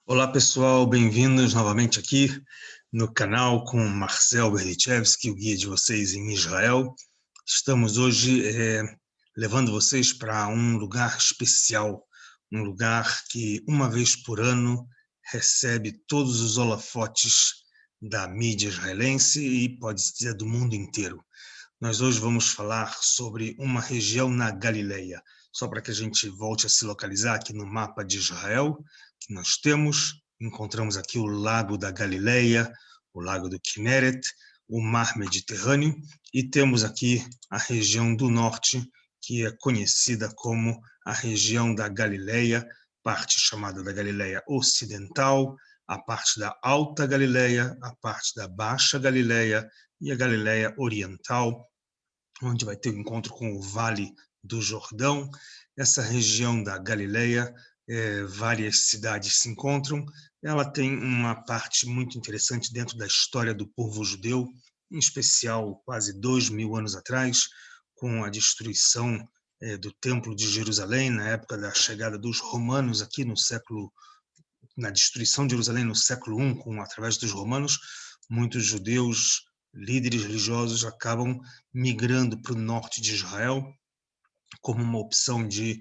Olá pessoal, bem-vindos novamente aqui no canal com Marcel Berdichevski, o guia de vocês em Israel. Estamos hoje levando vocês para um lugar especial, um lugar que uma vez por ano recebe todos os holofotes da mídia israelense e pode-se dizer do mundo inteiro. Nós hoje vamos falar sobre uma região na Galileia, só para que a gente volte a se localizar aqui no mapa de Israel, que nós encontramos aqui o Lago da Galileia, o Lago do Kinneret, o Mar Mediterrâneo, e temos aqui a região do norte, que é conhecida como a região da Galileia, parte chamada da Galileia Ocidental, a parte da Alta Galileia, a parte da Baixa Galileia e a Galileia Oriental, onde vai ter o encontro com o Vale do Jordão. Essa região da Galileia, várias cidades se encontram. Ela tem uma parte muito interessante dentro da história do povo judeu, em especial quase 2000 anos atrás, com a destruição do Templo de Jerusalém, na época da chegada dos romanos aqui na destruição de Jerusalém no século I, através dos romanos, muitos judeus, líderes religiosos, acabam migrando para o norte de Israel como uma opção de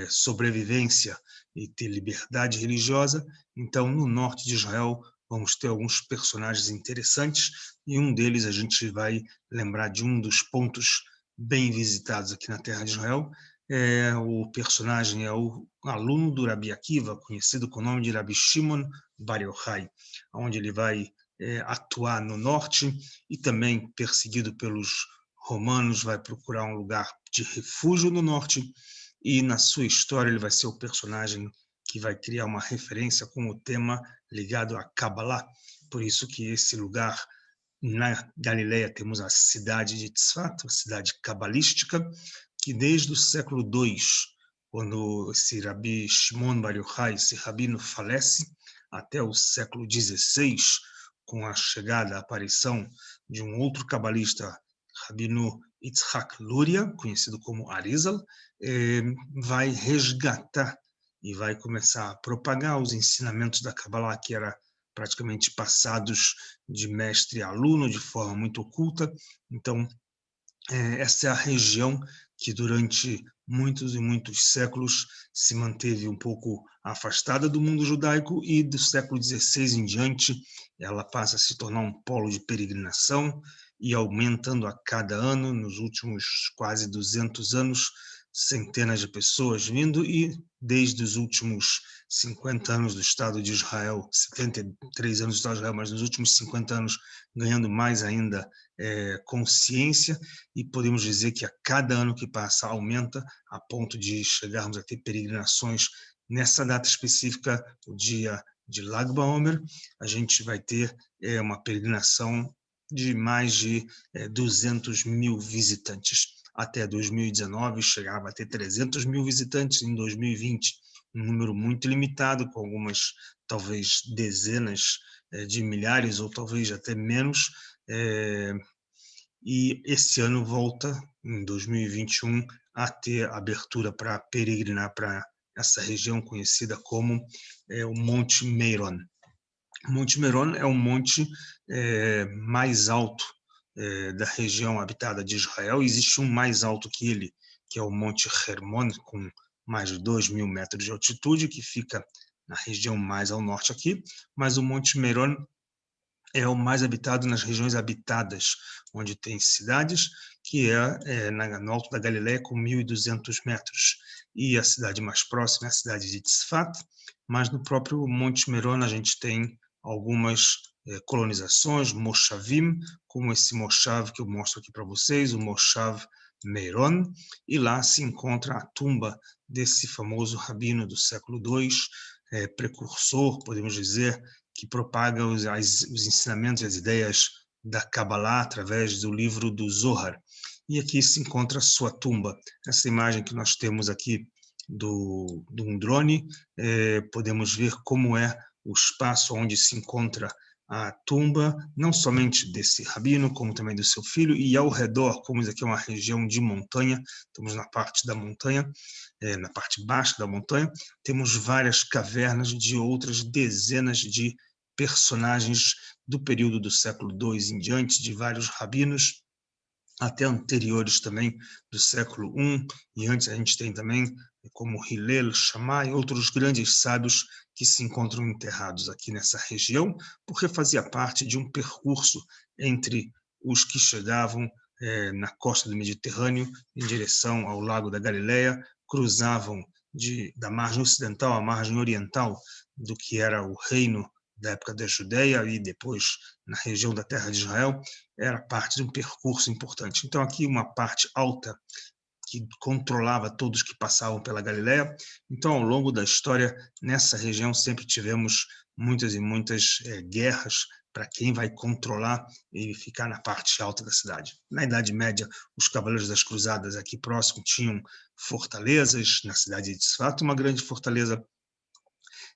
sobrevivência e ter liberdade religiosa. Então, no norte de Israel, vamos ter alguns personagens interessantes, e um deles a gente vai lembrar de um dos pontos bem visitados aqui na terra de Israel. O personagem é o aluno do Rabi Akiva, conhecido com o nome de Rabi Shimon Bar Yochai, onde ele vai atuar no norte, e também perseguido pelos romanos, vai procurar um lugar de refúgio no norte, e na sua história ele vai ser o personagem que vai criar uma referência com o tema ligado a Kabbalah. Por isso que esse lugar, na Galileia, temos a cidade de Tzfat, a cidade cabalística, que desde o século II, quando esse Rabi Shimon Bar Yochai, esse rabino, falece, até o século XVI, com a chegada, a aparição de um outro cabalista, Rabino Yitzhak Luria, conhecido como Arizal, vai resgatar e vai começar a propagar os ensinamentos da Kabbalah, que era praticamente passados de mestre a aluno de forma muito oculta. Então, essa é a região que durante muitos e muitos séculos se manteve um pouco afastada do mundo judaico, e do século XVI em diante ela passa a se tornar um polo de peregrinação, e aumentando a cada ano. Nos últimos quase 200 anos, centenas de pessoas vindo, e desde os últimos 50 anos do Estado de Israel, 73 anos do Estado de Israel, mas nos últimos 50 anos ganhando mais ainda consciência, e podemos dizer que a cada ano que passa aumenta, a ponto de chegarmos a ter peregrinações. Nessa data específica, o dia de Lag BaOmer, a gente vai ter uma peregrinação de mais de 200 mil visitantes. Até 2019 chegava a ter 300 mil visitantes, em 2020 um número muito limitado, com algumas talvez dezenas de milhares, ou talvez até menos, e esse ano volta, em 2021, a ter abertura para peregrinar para essa região conhecida como o Monte Meron. O Monte Meron é o monte mais alto da região habitada de Israel. Existe um mais alto que ele, que é o Monte Hermon, com mais de 2.000 metros de altitude, que fica na região mais ao norte aqui, mas o Monte Meron é o mais habitado nas regiões habitadas, onde tem cidades, que no alto da Galileia, com 1.200 metros. E a cidade mais próxima é a cidade de Tzfat, mas no próprio Monte Meron a gente tem algumas colonizações, moshavim, como esse moshav que eu mostro aqui para vocês, o moshav Meron, e lá se encontra a tumba desse famoso rabino do século II, precursor, podemos dizer, que propaga os ensinamentos e as ideias da Kabbalah através do livro do Zohar. E aqui se encontra a sua tumba. Essa imagem que nós temos aqui de um drone, podemos ver como é o espaço onde se encontra a tumba, não somente desse rabino, como também do seu filho, e ao redor, como isso aqui é uma região de montanha, estamos na parte da montanha, na parte baixa da montanha, temos várias cavernas de outras dezenas de personagens do período do século II em diante, de vários rabinos, até anteriores também, do século I, e antes a gente tem também, como Hillel, Shammai, outros grandes sábios que se encontram enterrados aqui nessa região, porque fazia parte de um percurso entre os que chegavam na costa do Mediterrâneo, em direção ao Lago da Galileia, cruzavam da margem ocidental à margem oriental do que era o reino da época da Judéia e depois na região da terra de Israel, era parte de um percurso importante. Então, aqui uma parte alta que controlava todos que passavam pela Galileia. Então, ao longo da história, nessa região sempre tivemos muitas e muitas guerras para quem vai controlar e ficar na parte alta da cidade. Na Idade Média, os Cavaleiros das Cruzadas aqui próximo tinham fortalezas, na cidade de Tzfat, uma grande fortaleza.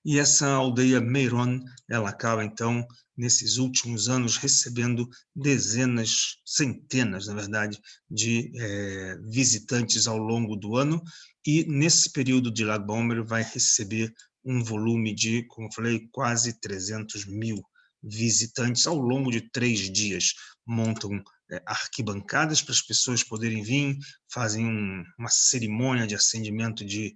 E essa aldeia Meiron, ela acaba, então, nesses últimos anos, recebendo dezenas, centenas, na verdade, de visitantes ao longo do ano, e nesse período de Lag BaOmer vai receber um volume de, como eu falei, quase 300 mil visitantes ao longo de 3 dias. Montam arquibancadas para as pessoas poderem vir, fazem uma cerimônia de acendimento de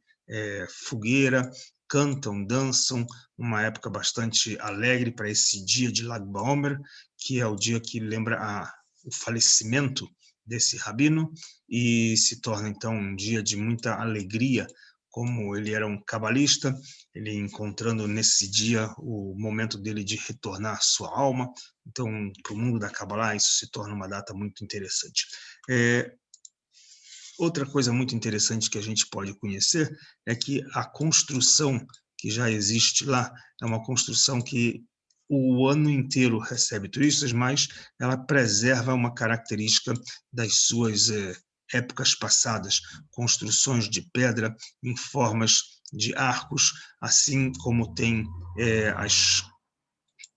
fogueira, cantam, dançam, uma época bastante alegre para esse dia de Lag BaOmer, que é o dia que lembra o falecimento desse rabino, e se torna, então, um dia de muita alegria, como ele era um cabalista, ele encontrando nesse dia o momento dele de retornar à sua alma. Então, para o mundo da Kabbalah, isso se torna uma data muito interessante. Outra coisa muito interessante que a gente pode conhecer é que a construção que já existe lá é uma construção que o ano inteiro recebe turistas, mas ela preserva uma característica das suas épocas passadas, construções de pedra em formas de arcos, assim como tem as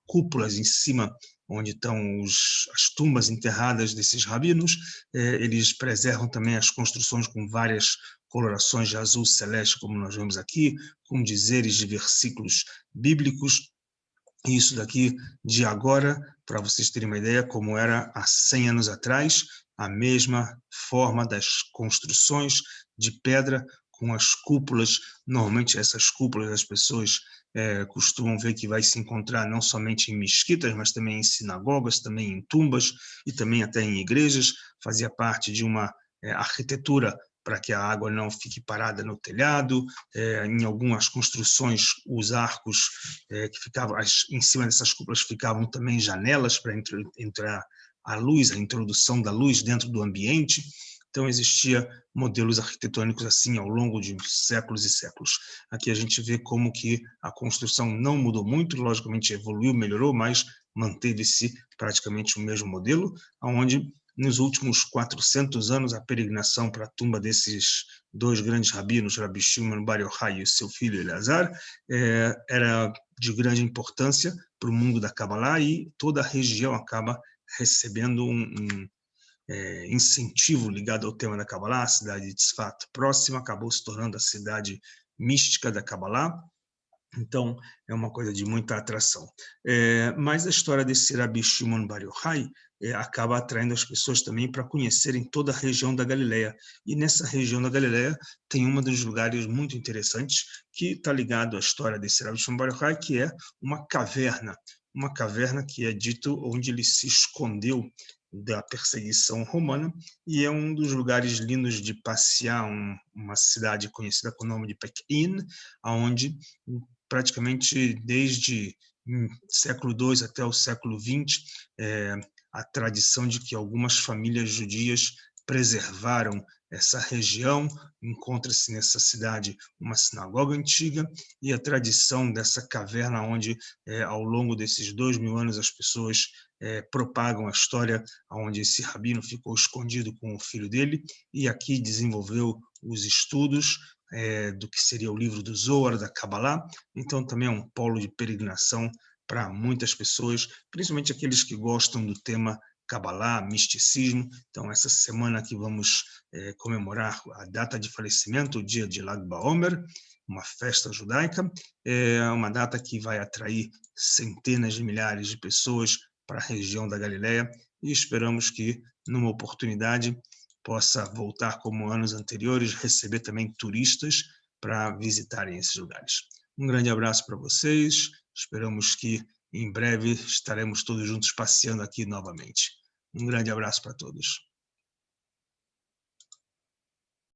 cúpulas em cima, onde estão as tumbas enterradas desses rabinos. Eles preservam também as construções com várias colorações de azul celeste, como nós vemos aqui, com dizeres de versículos bíblicos. E isso daqui de agora, para vocês terem uma ideia, como era há 100 anos atrás, a mesma forma das construções de pedra com as cúpulas. Normalmente essas cúpulas as pessoas costumam ver que vai se encontrar não somente em mesquitas, mas também em sinagogas, também em tumbas e também até em igrejas. Fazia parte de uma arquitetura para que a água não fique parada no telhado. Em algumas construções, os arcos que ficavam em cima dessas cúpulas ficavam também janelas para entrar a luz, a introdução da luz dentro do ambiente. Então, existia modelos arquitetônicos assim ao longo de séculos e séculos. Aqui a gente vê como que a construção não mudou muito, logicamente evoluiu, melhorou, mas manteve-se praticamente o mesmo modelo, onde nos últimos 400 anos a peregrinação para a tumba desses dois grandes rabinos, Rabi Shimon Bar Yochai e o seu filho Eleazar, era de grande importância para o mundo da Kabbalah, e toda a região acaba recebendo um incentivo ligado ao tema da Kabbalah. A cidade de Tzfat, próxima, acabou se tornando a cidade mística da Kabbalah. Então, é uma coisa de muita atração. Mas a história desse Rabi Shimon Bar Yochai acaba atraindo as pessoas também para conhecerem toda a região da Galileia. E nessa região da Galileia tem um dos lugares muito interessantes que está ligado à história desse Rabi Shimon Bar Yochai, que é uma caverna que é dito onde ele se escondeu da perseguição romana, e é um dos lugares lindos de passear, uma cidade conhecida com o nome de Pekin, onde praticamente desde século II até o século XX, a tradição de que algumas famílias judias preservaram essa região. Encontra-se nessa cidade uma sinagoga antiga, e a tradição dessa caverna onde, ao longo desses 2000 anos, as pessoas propagam a história onde esse rabino ficou escondido com o filho dele, e aqui desenvolveu os estudos do que seria o livro do Zohar, da Kabbalah. Então também é um polo de peregrinação para muitas pessoas, principalmente aqueles que gostam do tema Kabbalah, misticismo. Então, essa semana aqui vamos comemorar a data de falecimento, o dia de Lag BaOmer, uma festa judaica. É uma data que vai atrair centenas de milhares de pessoas para a região da Galileia e esperamos que, numa oportunidade, possa voltar como anos anteriores, receber também turistas para visitarem esses lugares. Um grande abraço para vocês, esperamos que em breve estaremos todos juntos passeando aqui novamente. Um grande abraço para todos.